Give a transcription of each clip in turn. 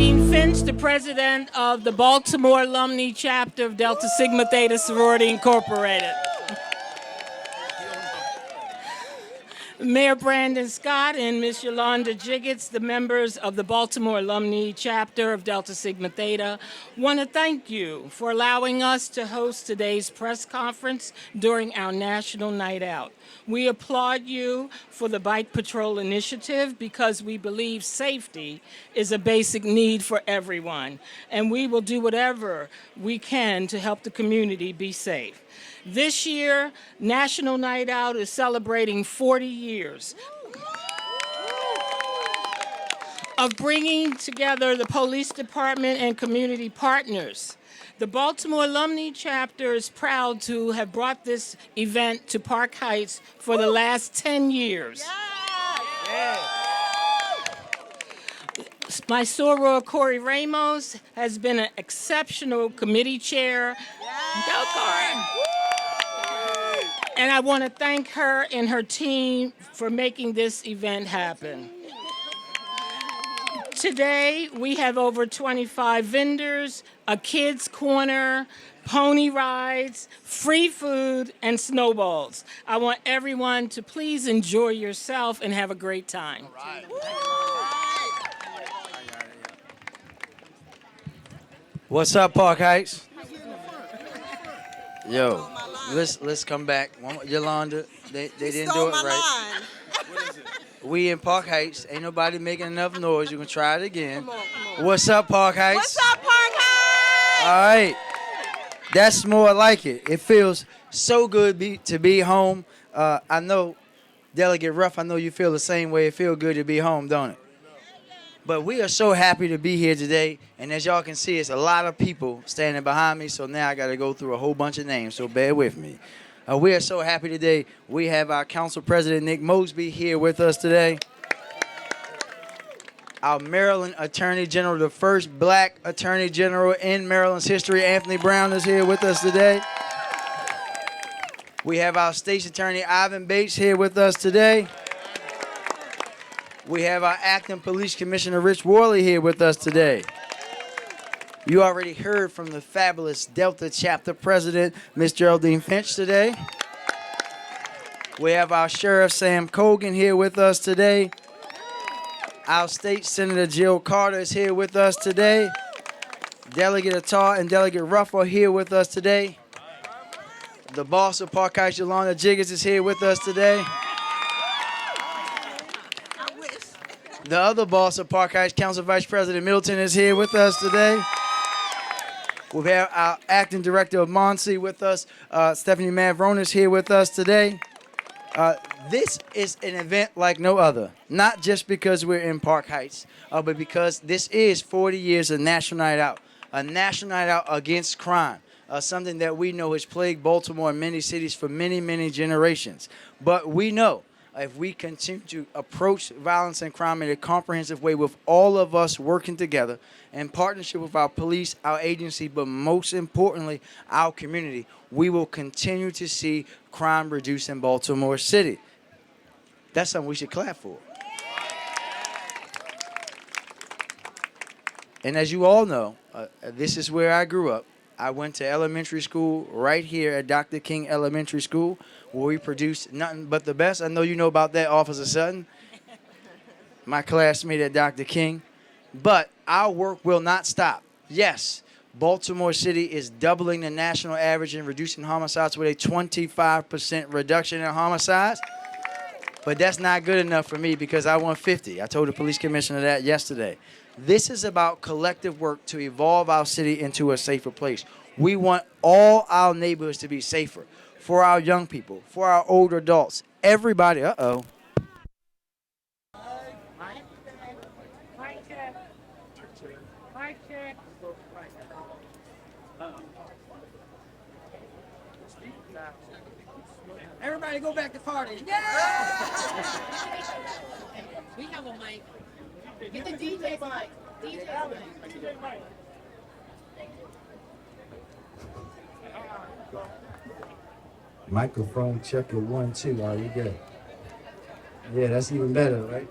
Geraldine Finch, the president of the Baltimore Alumni Chapter of Delta Sigma Theta Sorority Incorporated. Mayor Brandon Scott and Ms. Yolanda Jiggets, the members of the Baltimore Alumni Chapter of Delta Sigma Theta, want to thank you for allowing us to host today's press conference during our National Night Out. We applaud you for the Bike Patrol initiative because we believe safety is a basic need for everyone, and we will do whatever we can to help the community be safe. This year, National Night Out is celebrating 40 years of bringing together the police department and community partners. The Baltimore Alumni Chapter is proud to have brought this event to Park Heights for the last 10 years. My soror, Corey Ramos, has been an exceptional committee chair. Go, Corey. And I want to thank her and her team for making this event happen. Today, we have over 25 vendors, a kids' corner, pony rides, free food, and snowballs. I want everyone to please enjoy yourself and have a great time. All right. What's up, Park Heights? Yo, let's come back. Yolanda, they didn't do it right. We in Park Heights. Ain't nobody making enough noise. You can try it again. Come on. What's up, Park Heights? What's up, Park Heights? All right. That's more like it. It feels so good to be home. I know, Delegate Ruff, I know you feel the same way. It feels good to be home, don't it? But we are so happy to be here today. And as y'all can see, it's a lot of people standing behind me. So now I got to go through a whole bunch of names. So bear with me. We are so happy today. We have our Council President, Nick Mosby, here with us today. Our Maryland Attorney General, the first black Attorney General in Maryland's history, Anthony Brown, is here with us today. We have our State's Attorney, Ivan Bates, here with us today. We have our Acting Police Commissioner, Rich Worley, here with us today. You already heard from the fabulous Delta Chapter President, Ms. Geraldine Finch, today. We have our Sheriff, Sam Cogan, here with us today. Our State Senator, Jill Carter, is here with us today. Delegate Attar and Delegate Ruff are here with us today. The boss of Park Heights, Yolanda Jiggets, is here with us today. The other boss of Park Heights, Council Vice President Middleton, is here with us today. We have our Acting Director of Monsi with us, Stephanie Mavrone, is here with us today. This is an event like no other, not just because we're in Park Heights, but because this is 40 years of National Night Out, a National Night Out against crime, something that we know has plagued Baltimore and many cities for many, many generations. But we know if we continue to approach violence and crime in a comprehensive way with all of us working together in partnership with our police, our agency, but most importantly, our community, we will continue to see crime reduce in Baltimore City. That's something we should clap for. And as you all know, this is where I grew up. I went to elementary school right here at Dr. King Elementary School, where we produce nothing but the best. I know you know about that, Officer Sutton, my classmate at Dr. King. But our work will not stop. Yes, Baltimore City is doubling the national average in reducing homicides with a 25% reduction in homicides. But that's not good enough for me because I want 50. I told the police commissioner that yesterday. This is about collective work to evolve our city into a safer place. We want all our neighborhoods to be safer for our young people, for our older adults, everybody. Uh-oh. Everybody go back to party. Yeah! We have a mic. Get the DJ mic. DJ mic. Microphone checker 1, 2. Are you good? Yeah, that's even better, right?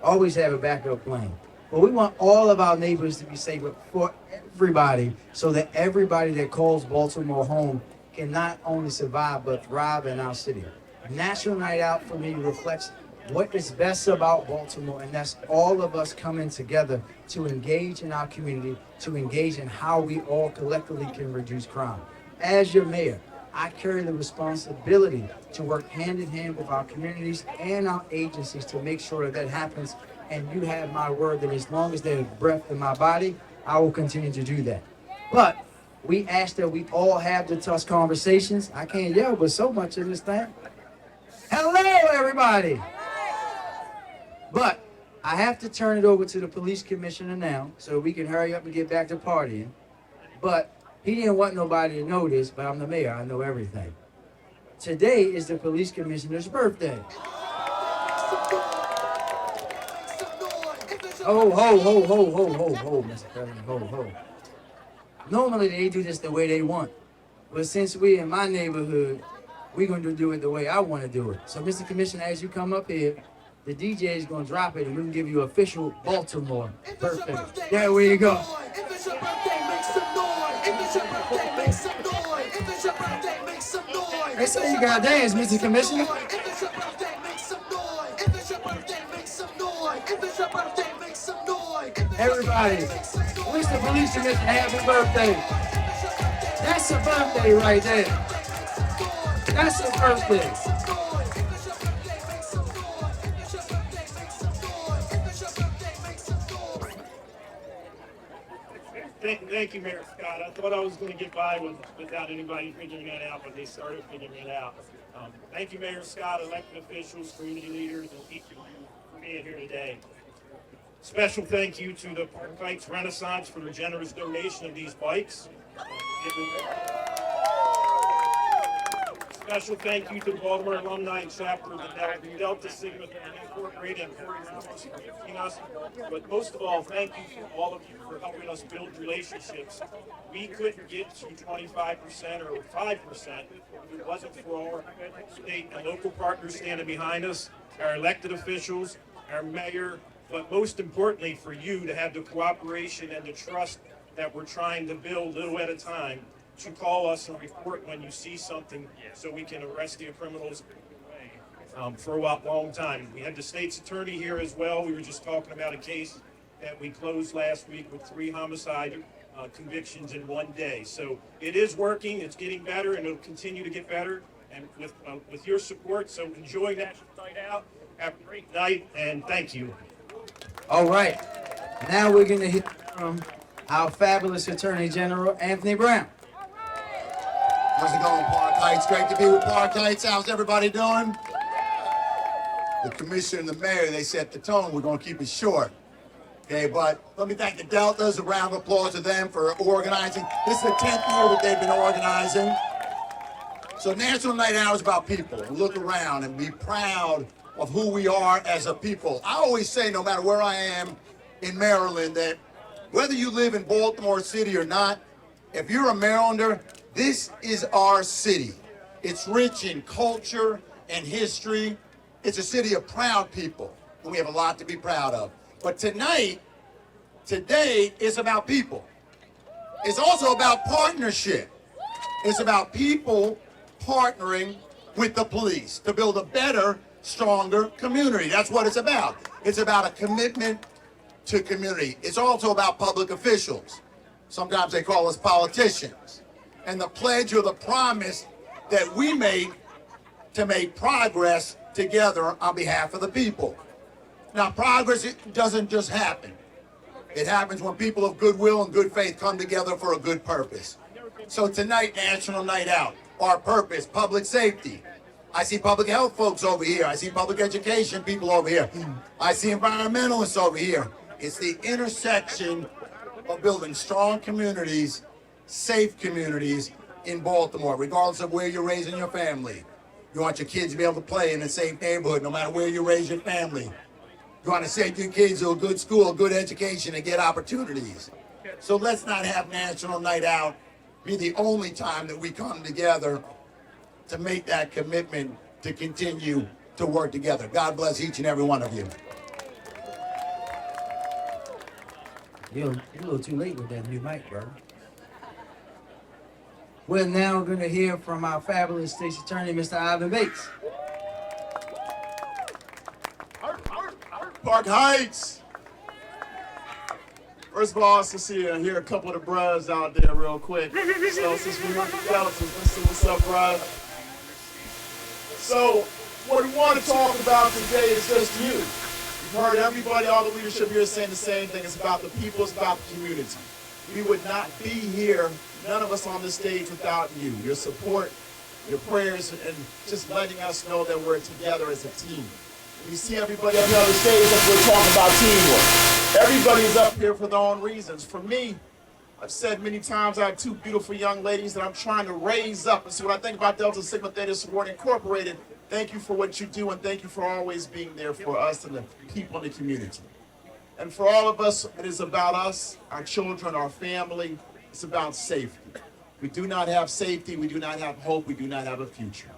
Always have a backup plan. But we want all of our neighbors to be safe for everybody, so that everybody that calls Baltimore home can not only survive but thrive in our city. National Night Out for me reflects what is best about Baltimore, and that's all of us coming together to engage in our community, to engage in how we all collectively can reduce crime. As your mayor, I carry the responsibility to work hand in hand with our communities and our agencies to make sure that happens. And you have my word that as long as there's breath in my body, I will continue to do that. But we ask that we all have the tough conversations. I can't yell, but so much in this thing. Hello, everybody. But I have to turn it over to the police commissioner now so we can hurry up and get back to partying. But he didn't want nobody to know this, but I'm the mayor. I know everything. Today is the police commissioner's birthday. Oh, ho, ho, ho, ho, ho, ho, Mr. President, ho, ho. Normally they do this the way they want. But since we in my neighborhood, we're going to do it the way I want to do it. So, Mr. Commissioner, as you come up here, the DJ is going to drop it and we can give you official Baltimore birthday. There we go. If it's your birthday, make some noise. If it's your birthday, make some noise. If it's your birthday, make some noise. They say you got to dance, Mr. Commissioner. If it's your birthday, make some noise. If it's your birthday, make some noise. If it's your birthday, make some noise. Everybody, wish the police commissioner happy birthday. That's a birthday right there. That's a birthday. Thank you, Mayor Scott. I thought I was going to get by without anybody figuring that out, but they started figuring it out. Thank you, Mayor Scott, elected officials, community leaders, and each of you for being here today. Special thank you to the Park Bikes Renaissance for their generous donation of these bikes. Special thank you to the Baltimore Alumni Chapter of the Delta Sigma Incorporated for giving us. But most of all, thank you to all of you for helping us build relationships. We couldn't get to 25% or 5% if it wasn't for our state and local partners standing behind us, our elected officials, our mayor, but most importantly for you to have the cooperation and the trust that we're trying to build little at a time, to call us and report when you see something so we can arrest the criminals for a long time. We had the state's attorney here as well. We were just talking about a case that we closed last week with 3 homicide convictions in one day. So it is working, it's getting better, and it'll continue to get better. And with your support, so enjoy that night out. Have a great night, and thank you. All right. Now we're going to hear from our fabulous Attorney General, Anthony Brown. How's it going, Park Heights? Great to be with Park Heights. How's everybody doing? The commissioner and the mayor, they set the tone. We're going to keep it short. Okay, but let me thank the Deltas. A round of applause to them for organizing. This is the 10th year that they've been organizing. So National Night Out is about people. Look around and be proud of who we are as a people. I always say, no matter where I am in Maryland, that whether you live in Baltimore City or not, if you're a Marylander, this is our city. It's rich in culture and history. It's a city of proud people, and we have a lot to be proud of. But today is about people. It's also about partnership. It's about people partnering with the police to build a better, stronger community. That's what it's about. It's about a commitment to community. It's also about public officials. Sometimes they call us politicians. And the pledge or the promise that we make to make progress together on behalf of the people. Now, progress, it doesn't just happen. It happens when people of goodwill and good faith come together for a good purpose. So tonight, National Night Out, our purpose, public safety. I see public health folks over here. I see public education people over here. I see environmentalists over here. It's the intersection of building strong communities, safe communities in Baltimore, regardless of where you're raising your family. You want your kids to be able to play in a safe neighborhood, no matter where you raise your family. You want to send your kids to a good school, a good education, and get opportunities. So let's not have National Night Out be the only time that we come together to make that commitment to continue to work together. God bless each and every one of you. You're a little too late with that new mic, bro. We're now going to hear from our fabulous state's attorney, Mr. Ivan Bates. Park Heights. First of all, to see and hear a couple of the bros out there real quick. So since we're not the Deltas, let's see what's up, bro. So what we want to talk about today is just you. You've heard everybody, all the leadership here saying the same thing. It's about the people, it's about the community. We would not be here, none of us on this stage, without you. Your support, your prayers, and just letting us know that we're together as a team. You see everybody on the other stage, we're talking about teamwork. Everybody's up here for their own reasons. For me, I've said many times, I have two beautiful young ladies that I'm trying to raise up. And so when I think about Delta Sigma Theta Sorority Incorporated, thank you for what you do, and thank you for always being there for us and the people in the community. And for all of us, it is about us, our children, our family. It's about safety. We do not have safety, we do not have hope, we do not have a future.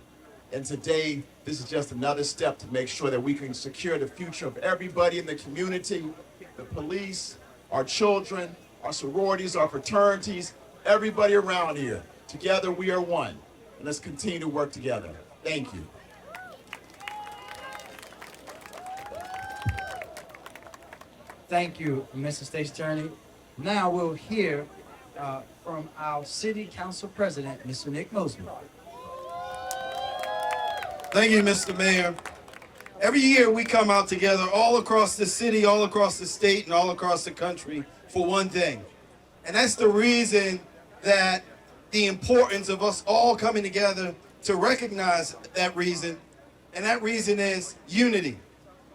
And today, this is just another step to make sure that we can secure the future of everybody in the community, the police, our children, our sororities, our fraternities, everybody around here. Together, we are one. And let's continue to work together. Thank you. Thank you, Mr. State's Attorney. Now we'll hear from our City Council President, Mr. Nick Mosby. Thank you, Mr. Mayor. Every year we come out together all across the city, all across the state, and all across the country for one thing. And that's the reason that the importance of us all coming together to recognize that reason. And that reason is unity.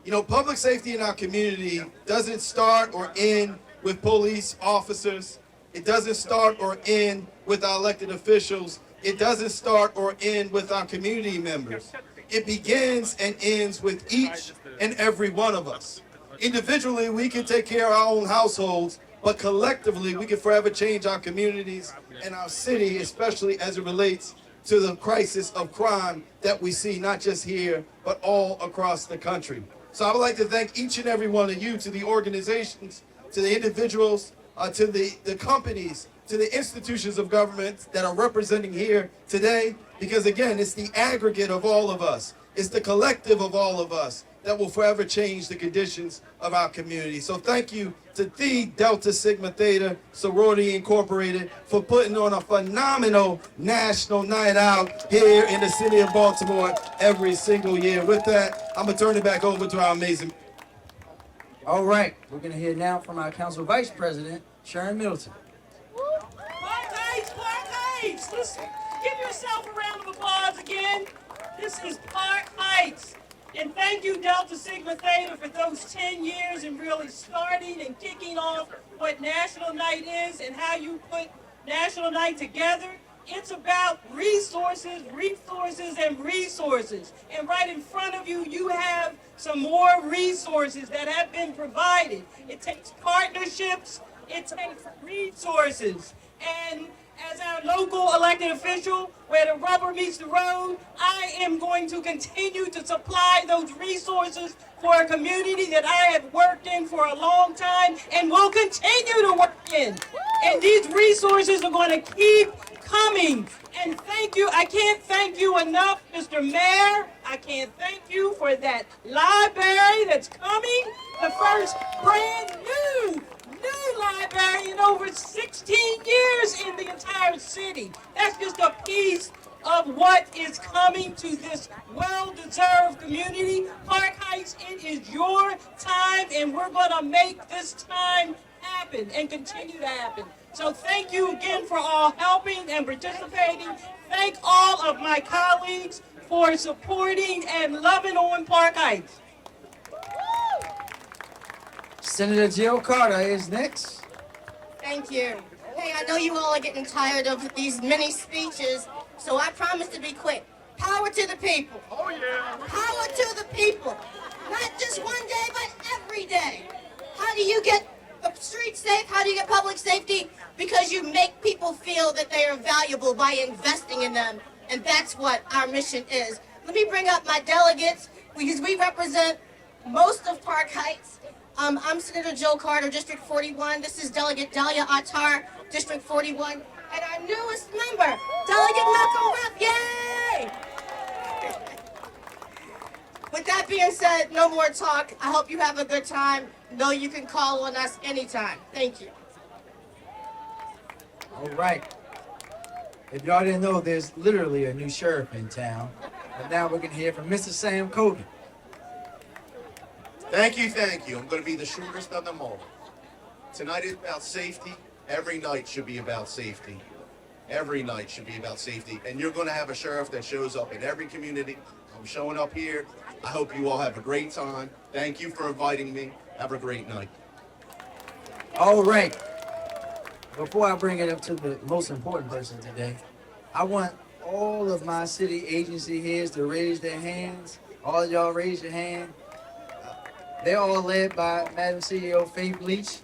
You know, public safety in our community doesn't start or end with police officers. It doesn't start or end with our elected officials. It doesn't start or end with our community members. It begins and ends with each and every one of us. Individually, we can take care of our own households, but collectively, we can forever change our communities and our city, especially as it relates to the crisis of crime that we see not just here, but all across the country. So I would like to thank each and every one of you, to the organizations, to the individuals, to the companies, to the institutions of government that are representing here today, because again, it's the aggregate of all of us. It's the collective of all of us that will forever change the conditions of our community. So thank you to the Delta Sigma Theta Sorority Incorporated for putting on a phenomenal national night out here in the city of Baltimore every single year. With that, I'm gonna turn it back over to our amazing. All right, we're going to hear now from our Council Vice President, Sharon Middleton. Park Heights! Listen, give yourself a round of applause again. This is Park Heights. And thank you, Delta Sigma Theta, for those 10 years and really starting and kicking off what National Night is and how you put National Night together. It's about resources, resources, and resources. And right in front of you, you have some more resources that have been provided. It takes partnerships, it takes resources. And as our local elected official, where the rubber meets the road, I am going to continue to supply those resources for a community that I have worked in for a long time and will continue to work in. And these resources are going to keep coming. And thank you. I can't thank you enough, Mr. Mayor. I can't thank you for that library that's coming. The first brand new library in over 16 years in the entire city. That's just a piece of what is coming to this well-deserved community. Park Heights, it is your time, and we're going to make this time happen and continue to happen. So thank you again for all helping and participating. Thank all of my colleagues for supporting and loving on Park Heights. Senator Jill Carter is next. Thank you. Hey, I know you all are getting tired of these mini speeches, so I promise to be quick. Power to the people. Oh, yeah. Power to the people. Not just one day, but every day. How do you get the streets safe? How do you get public safety? Because you make people feel that they are valuable by investing in them, and that's what our mission is. Let me bring up my delegates, because we represent most of Park Heights. I'm Senator Joe Carter, District 41. This is Delegate Delia Attar, District 41. And our newest member, Delegate Malcolm Ruff. Yay! With that being said, no more talk. I hope you have a good time. Know you can call on us anytime. Thank you. All right. If y'all didn't know, there's literally a new sheriff in town. But now we're going to hear from Mr. Sam Cogan. Thank you, thank you. I'm going to be the shortest of them all. Tonight is about safety. Every night should be about safety. Every night should be about safety. And you're going to have a sheriff that shows up in every community. I'm showing up here. I hope you all have a great time. Thank you for inviting me. Have a great night. All right. Before I bring it up to the most important person today, I want all of my city agency heads to raise their hands. All of y'all raise your hand. They're all led by Madam CEO Faye Bleach.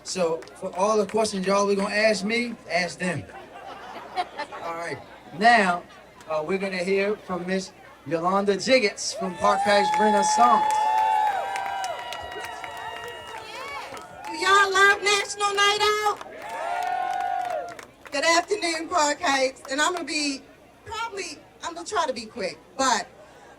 So for all the questions y'all are going to ask me, ask them. All right. Now, we're going to hear from Miss Yolanda Jiggets from Park Heights Renaissance. Do y'all love National Night Out? Good afternoon, Park Heights. And I'm gonna try to be quick, but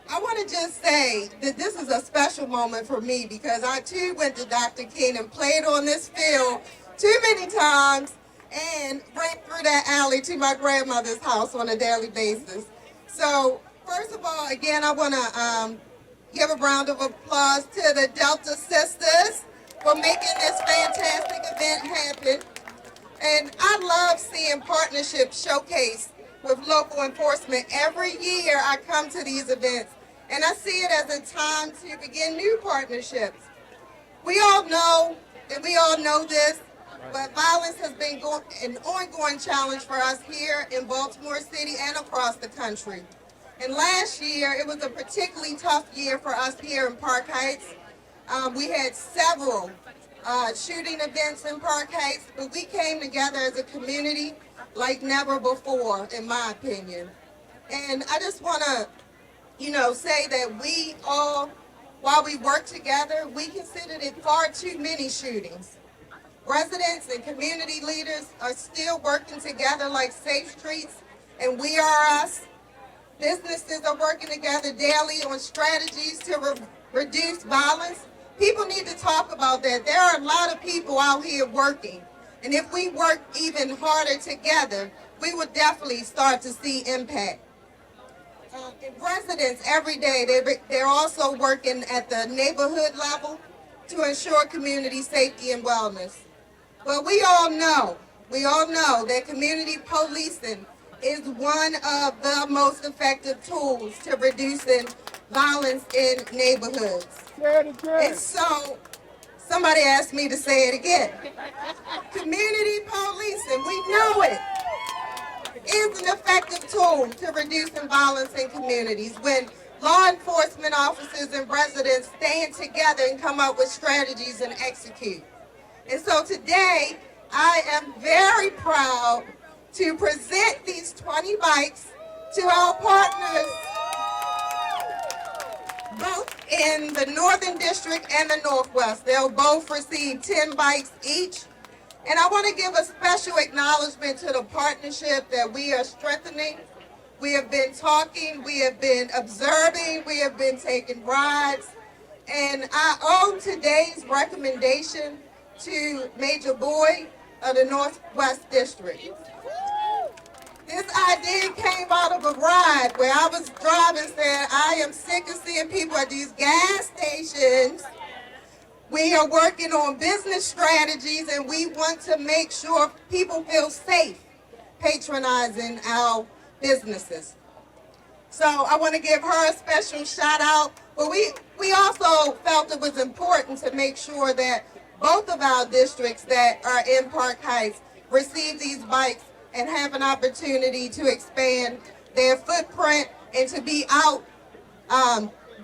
I want to just say that this is a special moment for me because I too went to Dr. King and played on this field too many times and ran through that alley to my grandmother's house on a daily basis. So first of all, again, I want to give a round of applause to the Delta Sisters for making this fantastic event happen. And I love seeing partnerships showcased with local enforcement. Every year I come to these events and I see it as a time to begin new partnerships. We all know, and we all know this, but violence has been an ongoing challenge for us here in Baltimore City and across the country. And last year, it was a particularly tough year for us here in Park Heights. We had several shooting events in Park Heights, but we came together as a community like never before, in my opinion. And I just want to, say that we all, while we work together, we considered it far too many shootings. Residents and community leaders are still working together like Safe Streets and We Are Us. Businesses are working together daily on strategies to reduce violence. People need to talk about that. There are a lot of people out here working. And if we work even harder together, we will definitely start to see impact. Residents every day, they're also working at the neighborhood level to ensure community safety and wellness. But we all know that community policing is one of the most effective tools to reducing violence in neighborhoods. And so, somebody asked me to say it again. Community policing, we know it, is an effective tool to reducing violence in communities when law enforcement officers and residents stand together and come up with strategies and execute. And so today, I am very proud to present these 20 bikes to our partners, both in the Northern District and the Northwest. They'll both receive 10 bikes each. And I want to give a special acknowledgement to the partnership that we are strengthening. We have been talking, we have been observing, we have been taking rides. And I owe today's recommendation to Major Boyd of the Northwest District. This idea came out of a ride where I was driving saying, I am sick of seeing people at these gas stations. We are working on business strategies and we want to make sure people feel safe patronizing our businesses. So I want to give her a special shout out. But we also felt it was important to make sure that both of our districts that are in Park Heights receive these bikes and have an opportunity to expand their footprint and to be out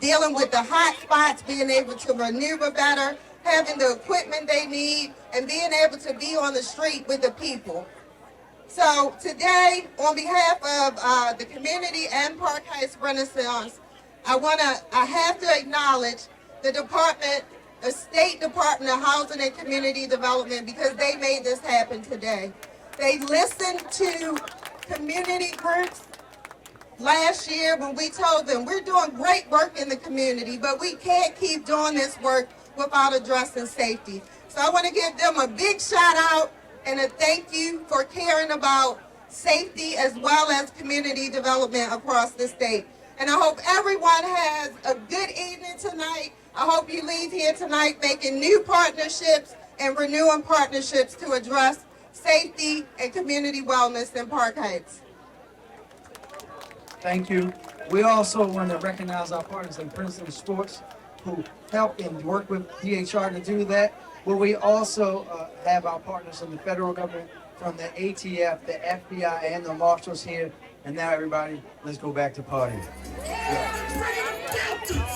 dealing with the hot spots, being able to maneuver better, having the equipment they need, and being able to be on the street with the people. So today, on behalf of the community and Park Heights Renaissance, I have to acknowledge the Department the State Department of Housing and Community Development, because they made this happen today. They listened to community groups last year when we told them we're doing great work in the community, but we can't keep doing this work without addressing safety. So I want to give them a big shout out and a thank you for caring about safety as well as community development across the state. And I hope everyone has a good evening tonight. I hope you leave here tonight making new partnerships and renewing partnerships to address safety and community wellness in Park Heights. Thank you. We also want to recognize our partners in Princeton Sports who help and work with DHR to do that. But we also have our partners in the federal government from the ATF, the FBI, and the marshals here. And now everybody, let's go back to partying. Yeah.